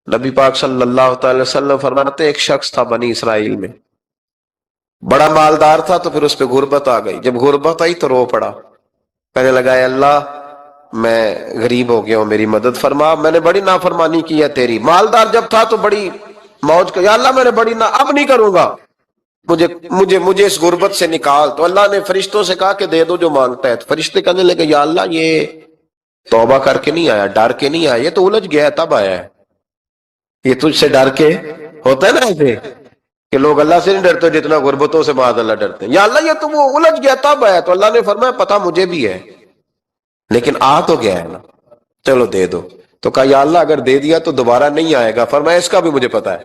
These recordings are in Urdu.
نبی پاک صلی اللہ تعالی وسلم فرماتے ایک شخص تھا بنی اسرائیل میں، بڑا مالدار تھا، تو پھر اس پہ غربت آ گئی۔ جب غربت آئی تو رو پڑا، کہنے لگا اے اللہ میں غریب ہو گیا ہوں، میری مدد فرما، میں نے بڑی نافرمانی کی ہے تیری۔ مالدار جب تھا تو بڑی موج کا، یا اللہ میں نے بڑی اب نہیں کروں گا، مجھے اس غربت سے نکال۔ تو اللہ نے فرشتوں سے کہا کہ دے دو جو مانگتا ہے۔ تو فرشتے کہنے لگے یا اللہ یہ توبہ کر کے نہیں آیا، ڈر کے نہیں آیا، یہ تو الجھ گیا تب آیا ہے، یہ تجھ سے ڈر کے ہوتا ہے نا ایسے کہ لوگ اللہ سے نہیں ڈرتے جتنا غربتوں سے معاذ اللہ ڈرتے ہیں۔ یا اللہ یہ تو وہ الجھ گیا تب آیا۔ تو اللہ نے فرمایا پتہ مجھے بھی ہے، لیکن آ تو گیا ہے نا، چلو دے دو۔ تو کہا یا اللہ اگر دے دیا تو دوبارہ نہیں آئے گا۔ فرمایا اس کا بھی مجھے پتا ہے،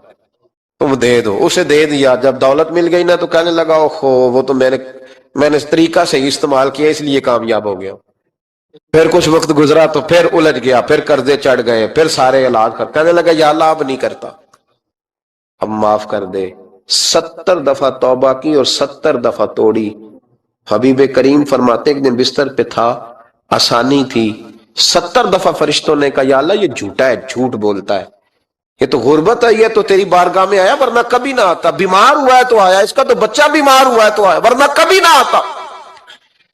تم دے دو۔ اسے دے دیا۔ جب دولت مل گئی نا تو کہنے لگا اوہو وہ تو میں نے اس طریقہ سے استعمال کیا اس لیے کامیاب ہو گیا۔ پھر کچھ وقت گزرا تو پھر الجھ گیا، پھر قرضے چڑھ گئے، پھر سارے علاج کر، کہنے لگا یا اللہ اب نہیں کرتا، اب معاف کر دے۔ 70 دفعہ توبہ کی اور 70 دفعہ توڑی۔ حبیب کریم فرماتے ایک دن بستر پہ تھا، آسانی تھی، 70 دفعہ فرشتوں نے کہا یا اللہ یہ جھوٹا ہے، جھوٹ بولتا ہے، یہ تو غربت ہے، یہ تو تیری بارگاہ میں آیا ورنہ کبھی نہ آتا، بیمار ہوا ہے تو آیا، اس کا تو بچہ بیمار ہوا ہے تو آیا ورنہ کبھی نہ آتا۔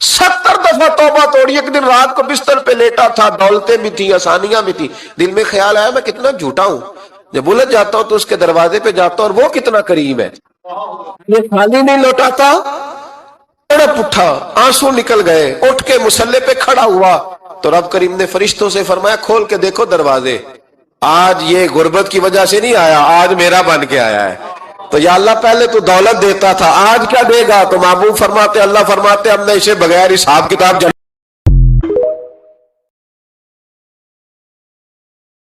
70 دفعہ توبہ توڑی۔ ایک دن رات کو بستر پہ لیٹا تھا، دولتیں بھی تھی، آسانیاں بھی تھی، دل میں خیال آیا میں کتنا جھوٹا ہوں، جب الجھ جاتا ہوں تو اس کے دروازے پہ جاتا ہوں اور وہ کتنا قریب ہے، یہ خالی نہیں لوٹاتا، تڑپ اٹھا، آنسو نکل گئے، اٹھ کے مصلے پہ کھڑا ہوا تو رب کریم نے فرشتوں سے فرمایا کھول کے دیکھو دروازے، آج یہ غربت کی وجہ سے نہیں آیا، آج میرا بن کے آیا ہے۔ تو یا اللہ پہلے تو دولت دیتا تھا، آج کیا دے گا؟ تو محبوب فرماتے اللہ فرماتے ہم نے اسے بغیر حساب کتاب